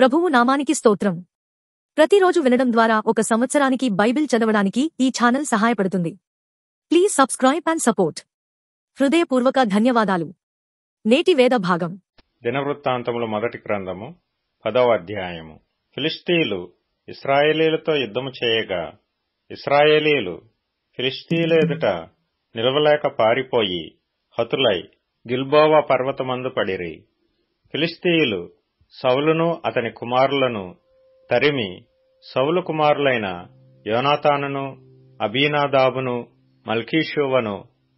ప్రభువు నామానికి స్తోత్రం. ప్రతిరోజు వినడం ద్వారా ఒక సంవత్సరానికి బైబిల్ చదవడానికి ఈ ఛానల్ సహాయపడుతుంది. Please subscribe and support. హృదయపూర్వక ధన్యవాదాలు. నేటి వేద భాగం దినవృత్తాంతములు మొదటి గ్రంథము 10వ అధ్యాయము. ఫిలిష్తీయులు ఇశ్రాయేలీయులతో యుద్ధము చేయగా ఇశ్రాయేలీయులు ఫిలిష్తీయుల ఎదుట నిలవలేక పారిపోయి హతులై గిల్బోవా పర్వతమందు పడిరి. ఫిలిష్తీయులు సౌలును అతని కుమారులను తరిమి సౌలు కుమారులైన యోనాతానును అబీనాదాబును మల్కీషూవను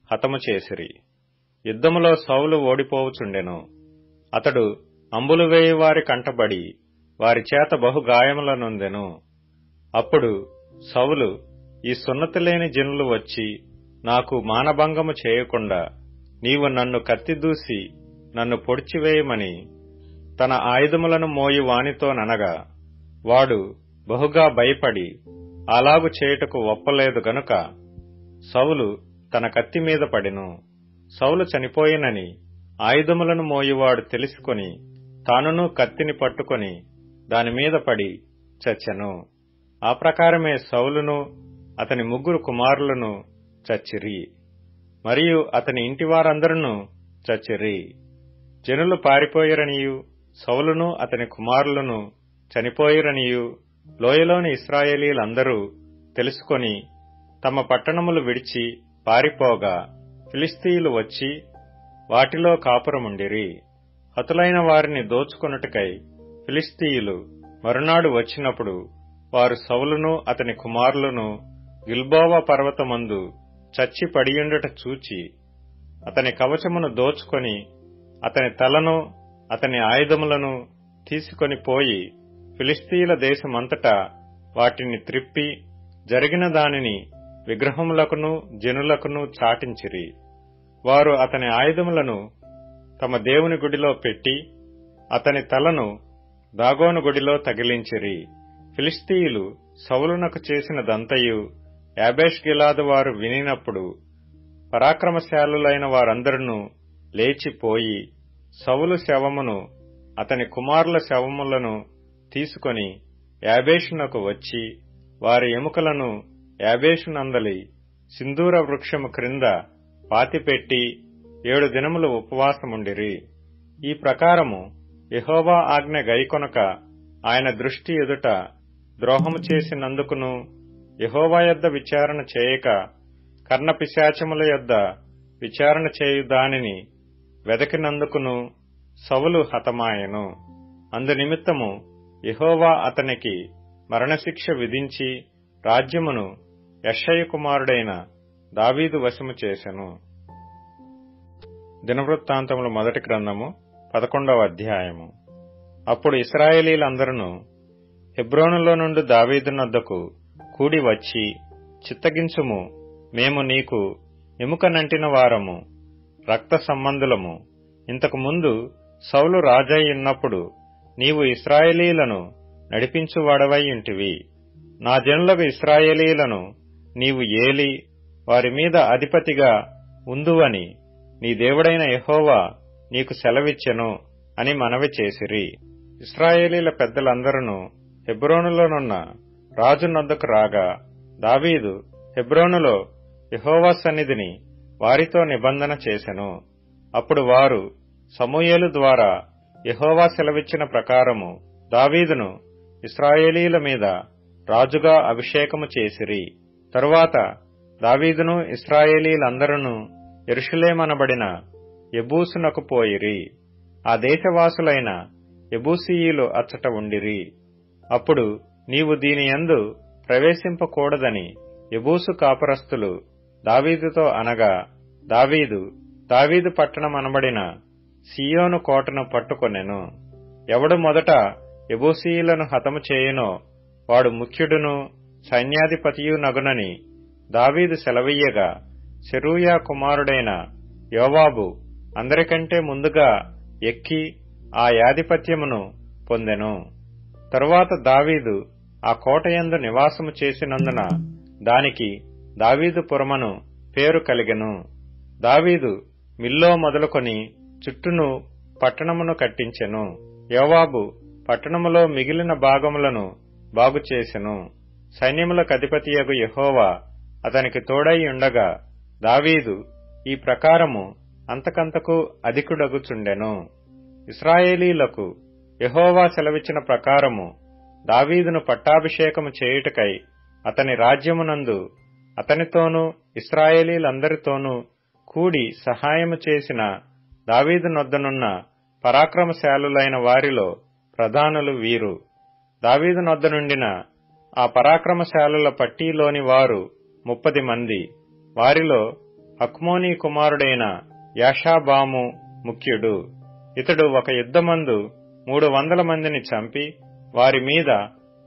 హతము చేసిరి. యుద్ధములో సౌలు ఓడిపోవుచుండెను. అతడు అంబులు వేయి వారి కంటబడి వారి చేత బహుగాయముల నొందెను. అప్పుడు సౌలు, ఈ సున్నతిలేని జనులు వచ్చి నాకు మానభంగము చేయకుండా నీవు నన్ను కత్తిదూసి నన్ను పొడిచివేయమని తన ఆయుధములను మోయి వానితోననగా వాడు బహుగా భయపడి అలాగు చేయుటకు ఒప్పలేదు గనుక సౌలు తన కత్తి మీద పడెను. సౌలు చనిపోయినని ఆయుధములను మోయివాడు తెలుసుకొని తానును కత్తిని పట్టుకొని దానిమీద పడి చచ్చెను. ఆ ప్రకారమే సౌలును అతని ముగ్గురు కుమారులను చచ్చిరి, మరియు అతని ఇంటివారందరూ చచ్చిరి. జనులు పారిపోయిరనియు సౌలును అతని కుమారులను చనిపోయిరనియు లోయలోని ఇశ్రాయేలీలందరూ తెలుసుకొని తమ పట్టణములు విడిచి పారిపోగా ఫిలిష్తీయులు వచ్చి వాటిలో కాపురముండిరి. హతులైన వారిని దోచుకొనుటకై ఫిలిష్తీయులు మరునాడు వచ్చినప్పుడు వారు సౌలును అతని కుమారులను గిల్బోవా పర్వతమందు చచ్చి పడియుండుట చూచి అతని కవచమును దోచుకొని అతని తలను అతని ఆయుధములను తీసుకొని పోయి ఫిలిష్తీయుల దేశమంతటా వాటిని త్రిప్పి జరిగిన దానిని విగ్రహములకును జనులకును చాటించిరి. వారు అతని ఆయుధములను తమ దేవుని గుడిలో పెట్టి అతని తలను దాగోను గుడిలో తగిలించిరి. ఫిలిష్తీయులు సౌలునకు చేసినదంతయు యాబేష్ గిలాదు వారు వినినప్పుడు పరాక్రమశాలులైన వారందరూ లేచిపోయి సౌలు శవమును అతని కుమారుల శవములను తీసుకొని యాబేషునకు వచ్చి వారి ఎముకలను యాబేషునందలి సింధూర వృక్షము క్రింద పాతిపెట్టి 7 దినములు ఉపవాసముండిరి. ఈ ప్రకారము యెహోవా ఆజ్ఞ గైకొనక ఆయన దృష్టి ఎదుట ద్రోహము చేసినందుకును యెహోవా యొద్ద విచారణ చేయక కర్ణపిశాచముల యొద్ద విచారణ చేయు దానిని వెదకినందుకును సౌలు హతమాయెను. అందునిమిత్తము యెహోవా అతనికి మరణశిక్ష విధించి రాజ్యమును యెష్షయి కుమారుడైన దావీదు వశము చేసెను. దినవృత్తాంతములు మొదటి గ్రంథము 11వ అధ్యాయము. అప్పుడు ఇశ్రాయేలీలందరూ హెబ్రోనులో నుండి దావీదునొద్దకు కూడి వచ్చి, చిత్తగించుము, మేము నీకు ఎముక నంటిన వారము, రక్త సంబంధులము. ఇంతకు ముందు సౌలు రాజయ్యున్నప్పుడు నీవు ఇశ్రాయేలీలను నడిపించువాడవై ఉంటివి. నా జనులకు ఇశ్రాయేలీలను నీవు ఏలి వారి మీద అధిపతిగా ఉందువని నీ దేవుడైన యెహోవా నీకు సెలవిచ్చెను అని మనవి చేసిరి. ఇశ్రాయేలీల పెద్దలందరూ హెబ్రోనులోనున్న రాజునొద్దకు రాగా దావీదు హెబ్రోనులో యెహోవా సన్నిధిని వారితో నిబంధన చేసెను. అప్పుడు వారు సమూయేలు ద్వారా యెహోవా సెలవిచ్చిన ప్రకారము దావీదును ఇశ్రాయేలీల మీద రాజుగా అభిషేకము చేసిరి. తరువాత దావీదును ఇశ్రాయేలీలందరూ యెరూషలేమనబడిన యెబూసునకు పోయిరి. ఆ దేశవాసులైన యెబూసీయులు అచ్చట ఉండిరి. అప్పుడు నీవు దీనియందు ప్రవేశింపకూడదని యెబూసు కాపురస్తులు దావీదుతో అనగా దావీదు పట్టణమనబడిన సీయోను కోటను పట్టుకొనెను. ఎవడు మొదట యెబూసీయులను హతము చేయునో వాడు ముఖ్యుడును సైన్యాధిపతియు నగునని దావీదు సెలవీయగా సెరూయా కుమారుడైన యోవాబు అందరికంటే ముందుగా ఎక్కి ఆ యాధిపత్యమును పొందెను. తరువాత దావీదు ఆ కోటయందు నివాసము చేసినందున దానికి దావీదుపురమను పేరు కలిగెను. దావీదు మిల్లో మొదలుకొని చుట్టూను పట్టణమును కట్టించెను. యోవాబు పట్టణములో మిగిలిన భాగములను బాగుచేసెను. సైన్యములకు అధిపతియగు యెహోవా అతనికి తోడై ఉండగా దావీదు ఈ ప్రకారము అంతకంతకు అధికుడగుచుండెను. ఇశ్రాయేలీలకు యెహోవా సెలవిచ్చిన ప్రకారము దావీదును పట్టాభిషేకము చేయుటకై అతని రాజ్యమునందు అతనితోనూ ఇశ్రాయేలీలందరితోనూ కూడి సహాయము చేసిన దావీదు నొద్దనున్న పరాక్రమశాలులైన వారిలో ప్రధానులు వీరు. దావీదు నొద్ద నుండిన ఆ పరాక్రమశాలుల పట్టీలోని వారు 30 మంది. వారిలో అక్మోనీ కుమారుడైన యాషాబాము ముఖ్యుడు. ఇతడు ఒక యుద్ధమందు 300 మందిని చంపి వారి మీద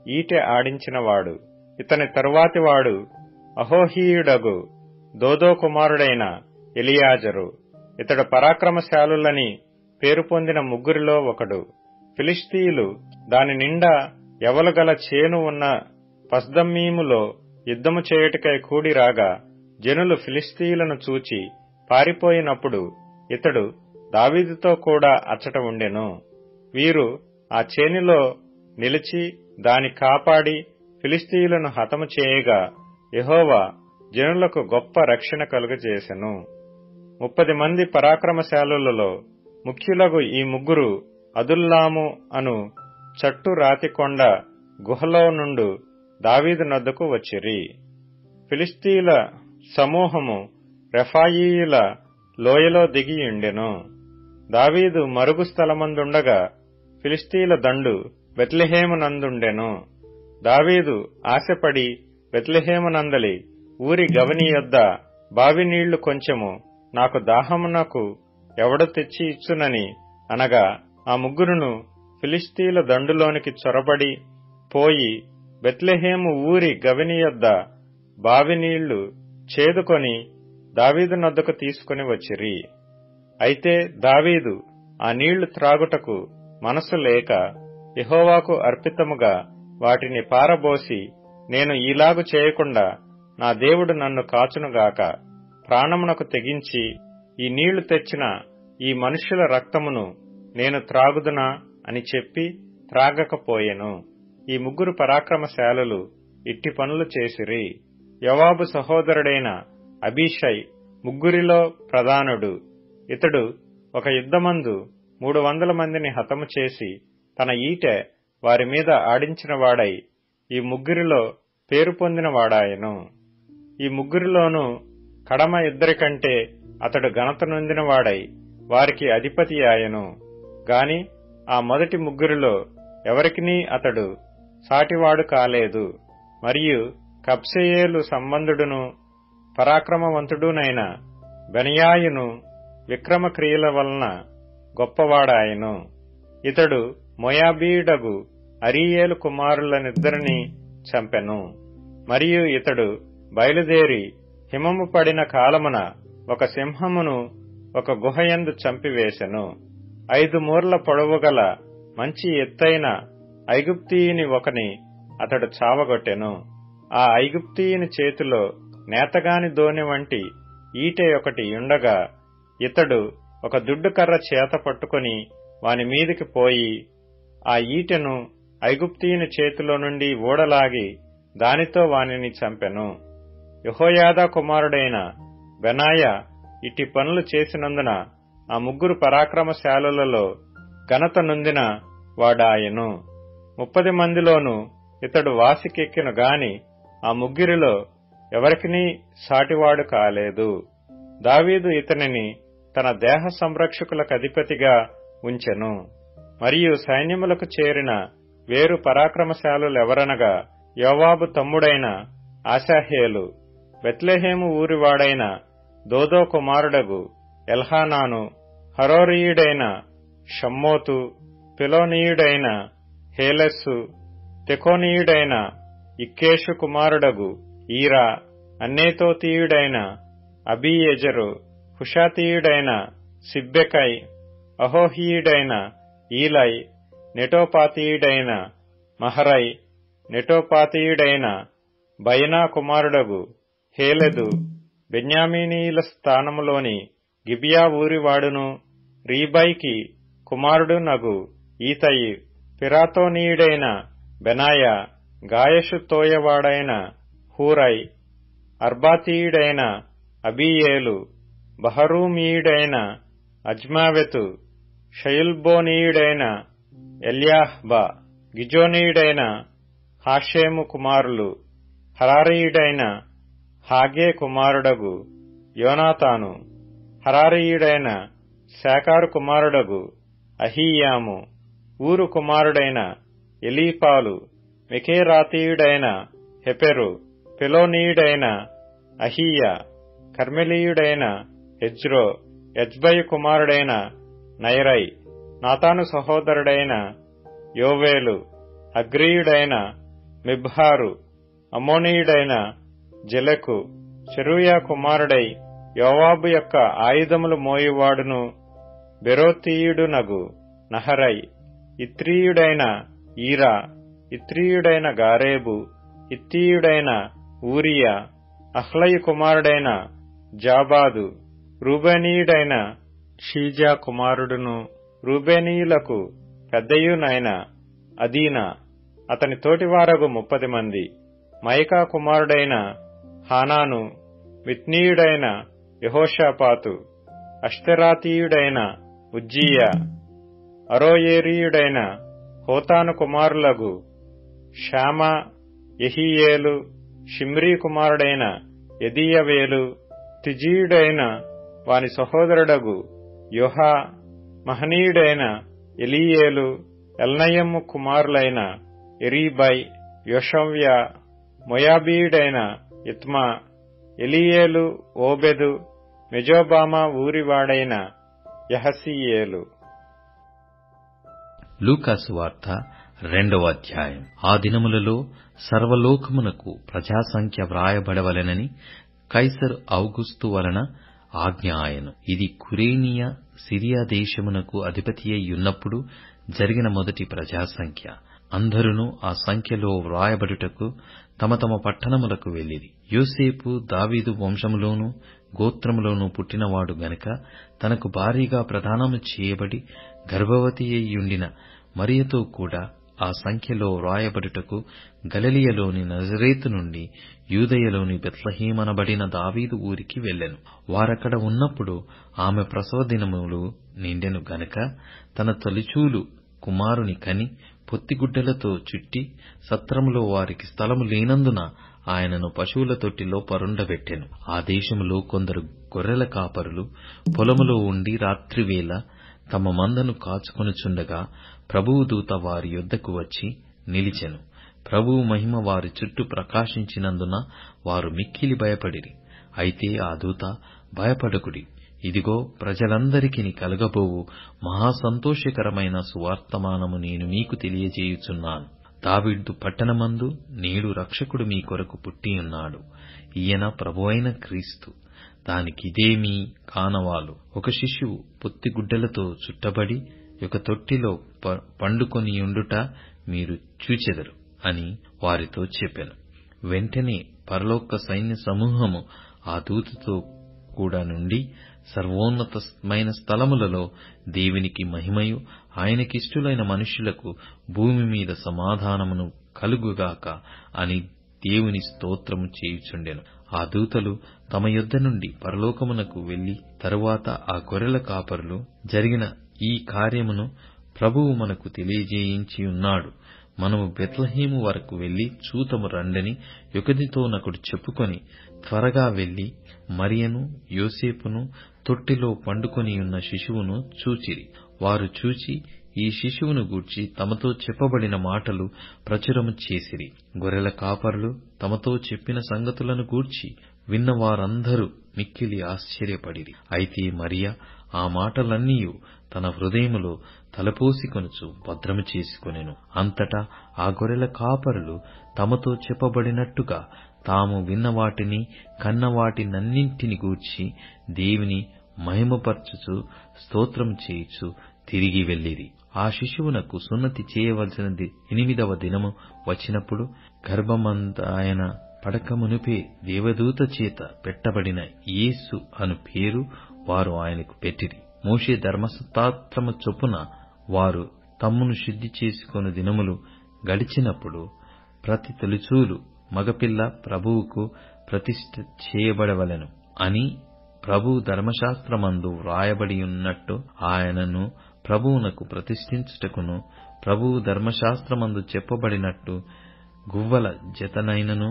ఈటె ఆడించినవాడు. ఇతని తరువాతివాడు అహోహీయుడగు దోదో కుమారుడైన ఎలియాజరు. ఇతడు పరాక్రమశాలులని పేరు పొందిన ముగ్గురిలో ఒకడు. ఫిలిష్తీయులు దాని నిండా ఎవలుగల చేను ఉన్న పస్దమ్మీములో యుద్ధము చేయుటకై కూడిరాగా జనులు ఫిలిష్తీయులను చూచి పారిపోయినప్పుడు ఇతడు దావీదుతో కూడా అచ్చట ఉండెను. వీరు ఆ చేనిలో నిలిచి దాని కాపాడి ఫిలిష్తీయులను హతము చేయగా యెహోవా జనులకు గొప్ప రక్షణ కలుగజేసెను. 30 మంది పరాక్రమశాలులలో ముఖ్యులగు ఈ ముగ్గురు అదుల్లాము అను చట్టు రాతికొండ గుహలో నుండు దావీదు నొద్దకు వచ్చిరి. ఫిలిష్తీయుల సమూహము రెఫాయీయుల లోయలో దిగియుండెను. దావీదు మరుగు స్థలమందుండగా ఫిలిష్తీయుల దండు బెత్లెహేమునందుండెను. దావీదు ఆశపడి బెత్లెహేమునందలి ఊరి గవని యొద్ద బావి నీళ్లు కొంచెము నాకు దాహమునకు ఎవడు తెచ్చి ఇచ్చునని అనగా ఆ ముగ్గురును ఫిలిష్తీయుల దండులోనికి చొరబడి పోయి బెత్లెహేము ఊరి గవని యొద్ద బావి నీళ్లు చేదుకొని దావీదు నొద్దకు తీసుకుని వచ్చిరి. అయితే దావీదు ఆ నీళ్లు త్రాగుటకు మనసు లేక యెహోవాకు అర్పితముగా వాటిని పారబోసి, నేను ఈలాగు చేయకుండా నా దేవుడు నన్ను కాచునుగాక, ప్రాణమునకు తెగించి ఈ నీళ్లు తెచ్చిన ఈ మనుష్యుల రక్తమును నేను త్రాగుదునా అని చెప్పి త్రాగకపోయెను. ఈ ముగ్గురు పరాక్రమశాలులు ఇట్టి పనులు చేసిరి. యోవాబు సహోదరుడైన అబీషై ముగ్గురిలో ప్రధానుడు. ఇతడు ఒక యుద్ధమందు 300 మందిని హతము చేసి తన ఈటె వారి మీద ఆడించినవాడై ఈ ముగ్గురిలో పేరు పొందినవాడాయెను. ఈ ముగ్గురిలోనూ కడమ ఇద్దరికంటే అతడు ఘనత నొందినవాడై వారికి అధిపతి ఆయెను. గాని ఆ మొదటి ముగ్గురిలో ఎవరికినీ అతడు సాటివాడు కాలేదు. మరియు కబ్సెయేలు సంబంధుడును పరాక్రమవంతుడునైన బెనయాయును విక్రమ క్రియల వలన గొప్పవాడాయెను. ఇతడు మోయాబీయుడగు అరీయేలు కుమారులనిద్దరినీ చంపెను. మరియు ఇతడు బయలుదేరి హిమము పడిన కాలమున ఒక సింహమును ఒక గుహయందు చంపివేశెను. 5 మూరల పొడవుగల మంచి ఎత్తైన ఐగుప్తీయుని ఒకని అతడు చావగొట్టెను. ఆ ఐగుప్తీయుని చేతిలో నేతగాని దోనె వంటి ఈటె ఒకటి ఉండగా ఇతడు ఒక దుడ్డుకర్ర చేత పట్టుకుని వాని మీదికి పోయి ఆ ఈటెను ఐగుప్తీయుని చేతిలో నుండి ఊడలాగి దానితో వానిని చంపెను. యెహోయాదా కుమారుడైన బెనాయా ఇట్టి పనులు చేసినందున ఆ ముగ్గురు పరాక్రమశాలులలో ఘనత నొందిన వాడాయెను. 30 మందిలోనూ ఇతడు వాసికెక్కిన గాని ఆ ముగ్గురిలో ఎవరికినీ సాటివాడు కాలేదు. దావీదు ఇతనిని తన దేహ సంరక్షకులకధిపతిగా ఉంచెను. మరియు సైన్యములకు చేరిన వేరు పరాక్రమశాలులెవరనగా యోవాబు తమ్ముడైన ఆశాహేలు, బెత్లెహేము ఊరివాడైన దోదో కుమారుడగు ఎల్హానాను, హరోరీయుడైన షమ్మోతు, పిలోనీయుడైన హేలెస్సు, తెకోనీయుడైన ఇక్కేషు కుమారుడగు ఈరా, అన్నేతోతీయుడైన అబీయెజరు, హుషాతీయుడైన సిబ్బెకై, అహోహీయుడైన ఈలై, నెటోపాతీయుడైన మహరై, నెటోపాతీయుడైన బయనా కుమారుడగు హేలెదు, బెన్యామీనీయుల స్థానములోని గిబియా ఊరివాడును రీబైకి కుమారుడు నగు ఈతయి, పిరాతోనీయుడైన బెనాయా, గాయషు తోయవాడైన హూరై, అర్బాతీయుడైన అబీయేలు, బహరూమీయుడైన అజ్మావెతు, షయుల్బోనీయుడైన ఎల్యాహ్బా, గిజోనీయుడైన హాషేము కుమారులు, హరారీయుడైన హాగే కుమారుడగు యోనాతాను, హరారీయుడైన శాకారు కుమారుడగు అహీయాము, ఊరు కుమారుడైన ఎలీపాలు, మెకేరాతీయుడైన హెపెరు, పెలోనీయుడైన అహీయ, కర్మెలీయుడైన హెజ్రో, ఎజ్బయి కుమారుడైన నైరై, నాతాను సహోదరుడైన యోవేలు, అగ్రీయుడైన మిబ్హారు, అమ్మోనీయుడైన జెలకు, చెరూయా కుమారుడై యోవాబు యొక్క ఆయుధములు మోయువాడును బెరోతీయుడునగు నహరై, ఇత్రీయుడైన ఈరా, ఇత్రీయుడైన గారేబు, ఇత్తీయుడైన ఊరియా, అహ్లయి కుమారుడైన జాబాదు, రూబేనీయుడైన షీజా కుమారుడును రూబేనీయులకు పెద్దయునైన అదీనా, అతని తోటివారగు 30 మంది, మైకా కుమారుడైన హానాను, మిత్నీయుడైన యెహోషాపాతు, అష్టరాతీయుడైన ఉజ్జీయా, అరోయేరీయుడైన హోతాను కుమారులగు షామా, యెహీయేలు, షిమ్రీ కుమారుడైన యెదీయవేలు, తిజీయుడైన వాని సహోదరుడగు యోహా, మహనీయుడైన ఎలీయేలు, ఎల్నయము కుమారులైన ఎరీబై, యోషవ్య, మొయాబీయుడైన ఇత్మా, ఎలీయేలు, ఓబెదు, మెజోబామా ఊరివాడైన యహసీయేలు. లూకాసు వార్త 2వ అధ్యాయం. ఆ దినములలో సర్వలోకమునకు ప్రజాసంఖ్య వ్రాయబడవలెనని కైసరు ఔగుస్తు వలన ఆజ్ఞ ఆయను. ఇది కురేనియ సిరియా దేశమునకు అధిపతియ్యున్నప్పుడు జరిగిన మొదటి ప్రజాసంఖ్య. అందరును ఆ సంఖ్యలో వ్రాయబడుటకు తమ తమ పట్టణములకు వెళ్ళిరి. యోసేపు దావీదు వంశములోను గోత్రములోను పుట్టినవాడు గనుక తనకు భారీగా ప్రదానము చేయబడి గర్భవతియుండిన మరియతో కూడా ఆ సంఖ్యలో వ్రాయబడుటకు గలిలయలోని నజరేతు నుండి యూదయలోని బెత్లెహేమనబడిన దావీదు ఊరికి వెళ్ళెను. వారక్కడ ఉన్నప్పుడు ఆమె ప్రసవ దినములు నిండెను గనుక తన తొలిచూలు కుమారుని కని పొత్తిగుడ్డలతో చుట్టి సత్రములో వారికి స్థలము లేనందున ఆయనను పశువుల తొట్టిలో పరుండబెట్టెను. ఆ దేశములో కొందరు గొర్రెల కాపరులు పొలములో ఉండి రాత్రివేళ తమ మందను కాచుకొనుచుండగా ప్రభువు దూత వారి యొద్దకు వచ్చి నిలిచెను. ప్రభువు మహిమ వారి చుట్టూ ప్రకాశించినందున వారు మిక్కిలి భయపడిరి. అయితే ఆ దూత, భయపడకుడి, ఇదిగో ప్రజలందరికీ కలగబోవు మహాసంతోషకరమైన సువార్తమానము నేను మీకు తెలియజేయుచున్నాను. దావీదు పట్టణమందు నేడు రక్షకుడు మీ కొరకు పుట్టియున్నాడు. ఈయన ప్రభువైన క్రీస్తు. దానికిదే మీ కానవాలు. ఒక శిశువు పొత్తిగుడ్డలతో చుట్టబడి ఒక తొట్టిలో పండుకొనియుండుట మీరు చూచెదరు అని వారితో చెప్పెను. వెంటనే పరలోక సైన్య సమూహము ఆ దూతతో కూడా నుండి సర్వోన్నతమైన స్థలములలో దేవునికి మహిమయు ఆయనకిష్టులైన మనుష్యులకు భూమి మీద సమాధానమును కలుగుగాక అని దేవుని స్తోత్రము చేయుచుండెను. ఆ దూతలు తమ యొద్ద నుండి పరలోకమునకు వెళ్లి తరువాత ఆ గొర్రెల కాపరులు జరిగిన ఈ కార్యమును ప్రభువు మనకు తెలియజేయించియున్నాడు, మనము బెత్లెహేము వరకు వెళ్లి చూతము రండని ఒకనితోనొకడు చెప్పుకొని త్వరగా వెళ్లి మరియను యోసేపును తొట్టిలో పండుకొనియున్న శిశువును చూచిరి. వారు చూచి ఈ శిశువును గూర్చి తమతో చెప్పబడిన మాటలు ప్రచురము చేసిరి. గొర్రెల కాపరులు తమతో చెప్పిన సంగతులను గూర్చి విన్నవారందరూ మిక్కిలి ఆశ్చర్యపడిరి. అయితే మరియ ఆ మాటలన్నీయు తన హృదయములో తలపోసికొనుచు భద్రము చేసుకొనెను. అంతటా ఆ గొర్రెల కాపరులు తమతో చెప్పబడినట్టుగా తాము విన్నవాటిని కన్నవాటినన్నింటిని గూర్చి దేవుని మహిమపరచుచు స్తోత్రం చేయుచు తిరిగి వెళ్ళిరి. ఆ శిశువునకు సున్నతి చేయవలసినది 8వ దినము వచ్చినప్పుడు గర్భమందాయన పడకమునుపే దేవదూత చేత పెట్టబడిన యేసు అను పేరు వారు ఆయనకు పెట్టిరి. మోషే ధర్మశాస్త్రము చొప్పున వారు తమ్మును శుద్ధి చేసుకొను దినములు గడిచినప్పుడు ప్రతి తొలిచూలు మగపిల్ల ప్రభువుకు ప్రతిష్ఠ చేయబడవలెను అని ప్రభు ధర్మశాస్త్రమందు వ్రాయబడియున్నట్టు ఆయనను ప్రభువునకు ప్రతిష్ఠించుటకును ప్రభువు ధర్మశాస్త్రమందు చెప్పబడినట్టు గువ్వల జతనైనను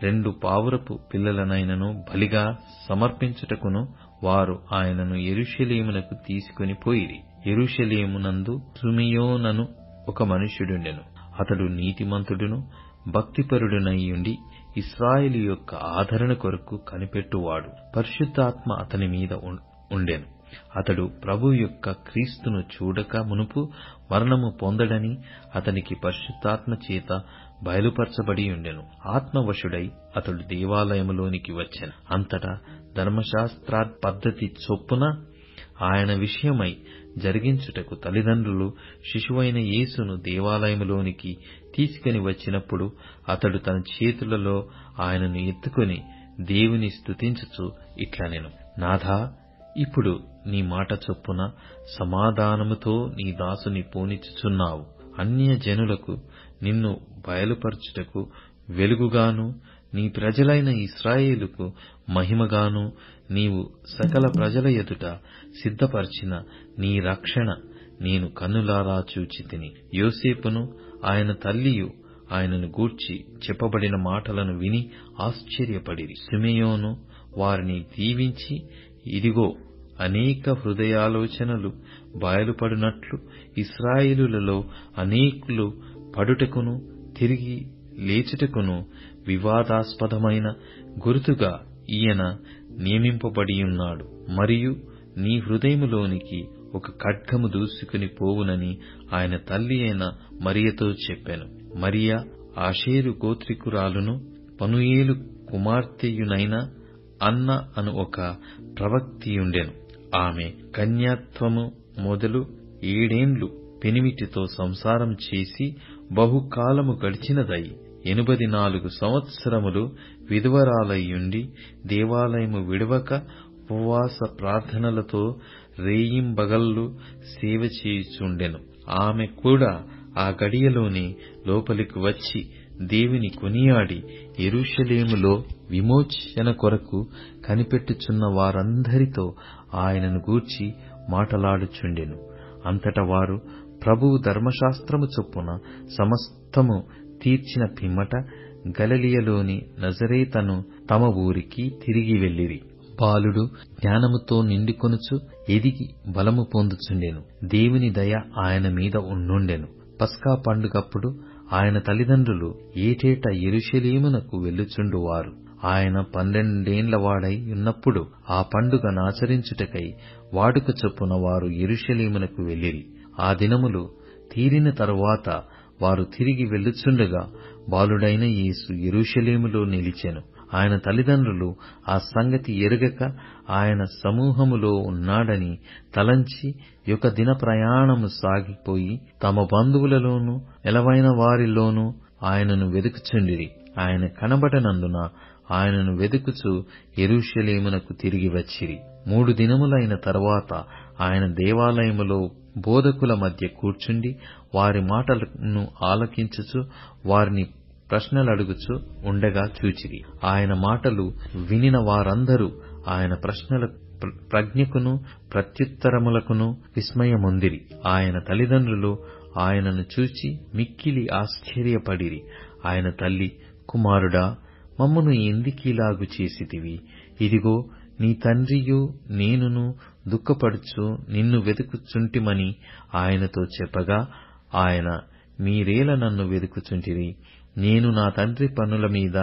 2 పావురపు పిల్లలనైనను బలిగా సమర్పించుటకును వారు ఆయనను యెరూషలేమునకు తీసుకొని పోయిరి. యెరూషలేమునందు సిమియోనను ఒక మనుష్యుడుండెను. అతడు నీతిమంతుడును భక్తిపరుడునైయుండి ఇశ్రాయేలు యొక్క ఆదరణ కొరకు కనిపెట్టువాడు. పరిశుద్ధాత్మ అతని మీద ఉండెను. అతడు ప్రభు యొక్క క్రీస్తును చూడక మునుపు మరణము పొందడని అతనికి పరిశుద్ధాత్మ చేత బయలుపరచబడియుండెను. ఆత్మవశుడై అతడు దేవాలయములోనికి వచ్చెను. అంతటా ధర్మశాస్త్ర పద్ధతి చొప్పున ఆయన విషయమై జరిగించుటకు తల్లిదండ్రులు శిశువైన యేసును దేవాలయములోనికి తీసుకుని వచ్చినప్పుడు అతడు తన చేతులలో ఆయనను ఎత్తుకొని దేవుని స్తుతించుచు ఇట్లనెను, నాథా, ఇప్పుడు నీ మాట చొప్పున సమాధానముతో నీ దాసుని పోనిచ్చుచున్నావు. అన్యజనులకు నిన్ను బయలుపరచుటకు వెలుగుగాను నీ ప్రజలైన ఇశ్రాయేలుకు మహిమగాను నీవు సకల ప్రజల ఎదుట సిద్ధపరిచిన నీ రక్షణ నేను కన్నులారా చూచితిని. యోసేపును ఆయన తల్లియు ఆయనను గూర్చి చెప్పబడిన మాటలను విని ఆశ్చర్యపడిరి. సిమెయోను వారిని దీవించి, ఇదిగో, అనేక హృదయాలోచనలు బయలుపడినట్లు ఇశ్రాయేలులలో అనేకులు పడుటకును తిరిగి లేచుటకును వివాదాస్పదమైన గుర్తుగా ఈయన నియమింపబడియున్నాడు. మరియు నీ హృదయములోనికి ఒక ఖడ్గము దూసుకుని పోవునని ఆయన తల్లి అయిన మరియతో చెప్పెను. మరియ ఆషేరు గోత్రికురాలును పనుయేలు కుమార్తెయునైన అన్న అను ఒక ప్రవక్తియుండెను. ఆమె కన్యాత్వము మొదలు 7 ఏండ్లు పెనిమిటితో సంసారం చేసి బహుకాలము గడిచినదై 84 సంవత్సరములు విధవరాలయ్యుండి దేవాలయము విడవక ఉపవాస ప్రార్థనలతో రేయింబగళ్ళు సేవ చేయుచుండెను. ఆమె కూడా ఆ గడియలోనే లోపలికి వచ్చి దేవుని కొనియాడి యెరూషలేములో విమోచన కొరకు కనిపెట్టుచున్న వారందరితో ఆయనను గూర్చి మాటలాడుచుండెను. అంతట వారు ప్రభువు ధర్మశాస్త్రము చొప్పున సమస్తము తీర్చిన పిమ్మట గలిలయలోని నజరేతను తమ ఊరికి తిరిగి వెళ్ళిరి. బాలుడు జ్ఞానముతో నిండుకొనుచు ఎదిగి బలము పొందుచుండెను. దేవుని దయ ఆయన మీద ఉండుండెను. పస్కా పండుగప్పుడు ఆయన తల్లిదండ్రులు ఏటేటా యెరూషలేమునకు వెళ్ళుచుండువారు. ఆయన 12 ఏండ్ల వాడై ఉన్నప్పుడు ఆ పండుగనాచరించుటకై వాడుక చొప్పున వారు యెరూషలేమునకు వెళ్ళిరి. ఆ దినములు తీరిన తరువాత వారు తిరిగి వెళ్ళుచుండగా బాలుడైన యేసు యెరూషలేములో నిలిచెను. ఆయన తల్లిదండ్రులు ఆ సంగతి ఎరుగక ఆయన సమూహములో ఉన్నాడని తలంచి 1 దిన ప్రయాణము సాగిపోయి తమ బంధువులలోనూ ఎలవైన వారిలోనూ ఆయనను వెదుకుచుండిరి. ఆయన కనబడనందున ఆయనను వెదుకుచు యెరూషలేమునకు తిరిగి వచ్చిరి. 3 దినములైన తరువాత ఆయన దేవాలయములో బోధకుల మధ్య కూర్చుండి వారి మాటలను ఆలకించుచు వారిని ప్రశ్నలడుగుచు ఉండగా చూచిరి. ఆయన మాటలు వినిన వారందరూ ఆయన ప్రశ్నల ప్రజ్ఞకును ప్రత్యుత్తరములకును విస్మయమొందిరి. ఆయన తల్లిదండ్రులు ఆయనను చూచి మిక్కిలి ఆశ్చర్యపడిరి. ఆయన తల్లి, కుమారుడా, మమ్మును ఎందుకీలాగు చేసితివి? ఇదిగో, నీ తండ్రియు నేనును దుఃఖపడుచు నిన్ను వెతుకుచుంటిమని ఆయనతో చెప్పగా ఆయన, మీరేల నన్ను వెతుకుచుంటిరి? నేను నా తండ్రి పనుల మీద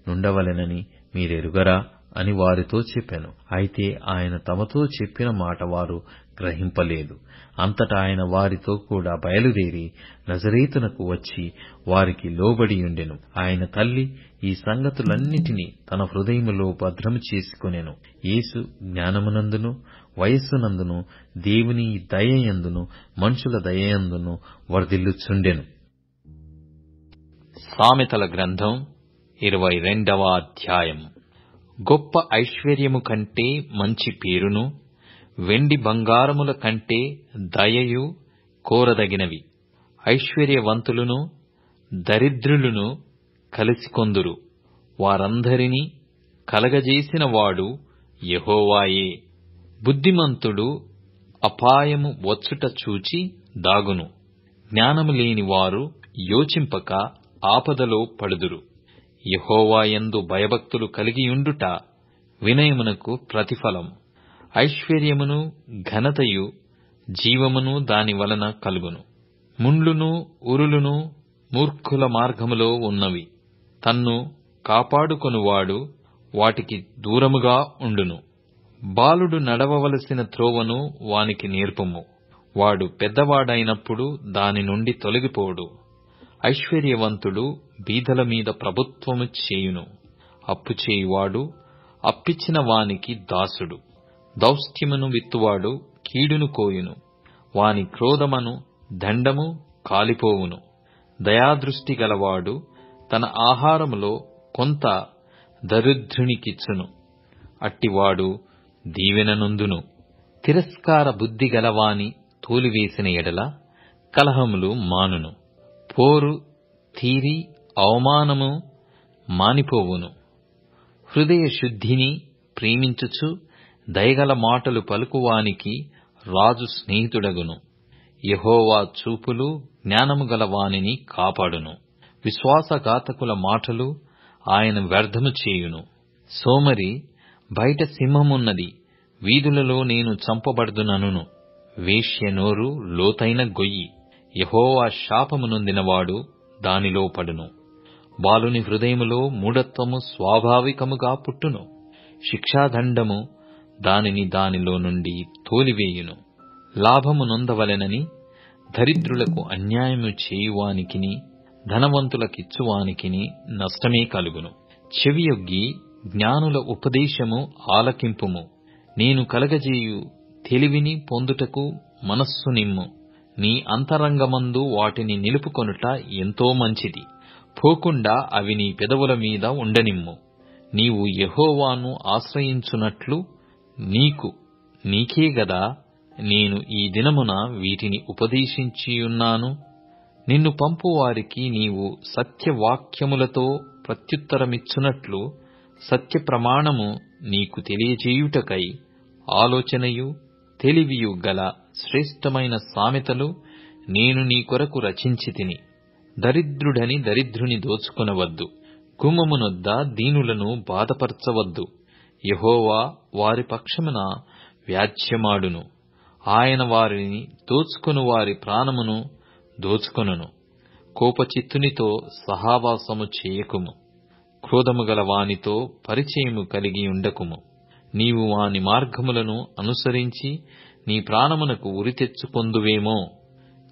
నుండవలెనని మీరెరుగరా అని వారితో చెప్పెను. అయితే ఆయన తమతో చెప్పిన మాట వారు గ్రహింపలేదు. అంతటా ఆయన వారితో కూడా బయలుదేరి నజరేతునకు వచ్చి వారికి లోబడియుండెను. ఆయన తల్లి ఈ సంగతులన్నిటినీ తన హృదయములో భద్రము చేసుకొనెను. యేసు జ్ఞానమునందును వయస్సునందును దేవుని దయయందును మనుషుల దయయందును వర్ధిల్లుచుండెను. సామెతల గ్రంథం 22వ అధ్యాయం. గొప్ప ఐశ్వర్యము కంటే మంచి పేరును, వెండి బంగారముల కంటే దయయు కోరదగినవి. ఐశ్వర్యవంతులను దరిద్రులను కలిసికొందురు. వారందరినీ కలగజేసిన వాడు యెహోవాయే. బుద్ధిమంతుడు అపాయము వచ్చుట చూచి దాగును. జ్ఞానము లేని వారు యోచింపక ఆపదలో పడుదురు. యెహోవాయందు భయభక్తులు కలిగియుండుట వినయమునకు ప్రతిఫలం. ఐశ్వర్యమును ఘనతయు జీవమును దాని వలన కలుగును. ముండ్లును ఉరులును మూర్ఖుల మార్గములో ఉన్నవి. తన్ను కాపాడుకొనువాడు వాటికి దూరముగా ఉండును. బాలుడు నడవవలసిన త్రోవను వానికి నేర్పుము. వాడు పెద్దవాడైనప్పుడు దాని నుండి తొలగిపోడు. ఐశ్వర్యవంతుడు బీదల మీద ప్రభుత్వము చేయును. అప్పు చేయువాడు అప్పిచ్చిన వానికి దాసుడు. దౌష్ట్యమును విత్తువాడు కీడును కోయును. వాని క్రోధమను దండము కాలిపోవును. దయాదృష్టి గలవాడు తన ఆహారములో కొంత దరిద్రునికిచ్చును. అట్టివాడు దీవెననొందును. తిరస్కార బుద్ధి గలవాని తోలివేసిన ఎడల కలహములు మానును. పోరు తీరి అవమానము మానిపోవును. హృదయ శుద్ధిని ప్రేమించుచు దయగల మాటలు పలుకువానికి రాజు స్నేహితుడగును. యెహోవా చూపులు జ్ఞానము గల వానిని కాపాడును. విశ్వాసఘాతకుల మాటలు ఆయన వ్యర్థము చేయును. సోమరి బయట సింహమున్నది, వీధులలో నేను చంపబడుదుననును. వేశ్య నోరు లోతైన గొయ్యి, యెహోవా శాపము నొందినవాడు దానిలో పడును. బాలుని హృదయములో మూఢత్వము స్వాభావికముగా పుట్టును. శిక్షాదండము దానిని దానిలో నుండి తోలివేయును. లాభము నొందవలెనని దరిద్రులకు అన్యాయము చేయువానికిని ధనవంతులకిచ్చువానికిని నష్టమే కలుగును. చెవియొగ్గి జ్ఞానుల ఉపదేశము ఆలకింపుము. నేను కలగజేయు తెలివిని పొందుటకు మనస్సు నిమ్ము. నీ అంతరంగమందు వాటిని నిలుపుకొనుట ఎంతో మంచిది. పోకుండా అవి నీ పెదవుల మీద ఉండనిమ్ము. నీవు యెహోవాను ఆశ్రయించునట్లు నీకే గదా నేను ఈ దినమున వీటిని ఉపదేశించియున్నాను. నిన్ను పంపువారికి నీవు సత్యవాక్యములతో ప్రత్యుత్తరమిచ్చునట్లు సత్యప్రమాణము నీకు తెలియజేయుటకై ఆలోచనయు తెలివియు గల శ్రేష్టమైన సామెతలు నేను నీ కొరకు రచించితిని. దరిద్రుడని దరిద్రుని దోచుకొనవద్దు. గుమ్మమునొద్ద దీనులను బాధపరచవద్దు. యెహోవా వారి పక్షమున వ్యాజ్యమాడును. ఆయన వారిని దోచుకొను వారి ప్రాణమును దోచుకొనును. కోపచిత్తునితో సహవాసము చేయకుము. క్రోధము గల వానితో పరిచయము కలిగి ఉండకుము. నీవు వాని మార్గములను అనుసరించి నీ ప్రాణమునకు ఉరి తెచ్చుకొందువేమో.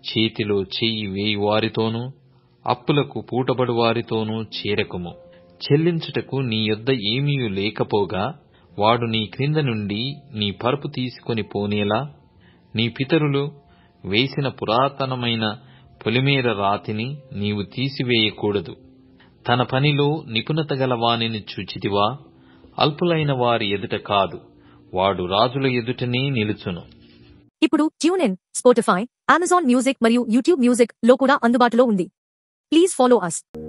చేతిలో చెయ్యి వేయువారితోనూ అప్పులకు పూటబడు వారితోనూ చేరకుము. చెల్లించుటకు నీ యొద్ద ఏమీయు లేకపోగా వాడు నీ క్రింద నుండి నీ పరుపు తీసుకొని పోనేలా నీ పితరులు వేసిన పురాతనమైన పొలిమేర రాతిని నీవు తీసివేయకూడదు. తన పనిలో నిపుణత గల వానిని చూచితివా? అల్పులైన వారి ఎదుట కాదు, వాడు రాజుల ఎదుటనే నిలుచును. ఇప్పుడు ట్యూన్ఇన్, స్పాటిఫై, అమెజాన్ మ్యూజిక్ మరియు యూట్యూబ్ మ్యూజిక్ లో కూడా అందుబాటులో ఉంది. Please follow us.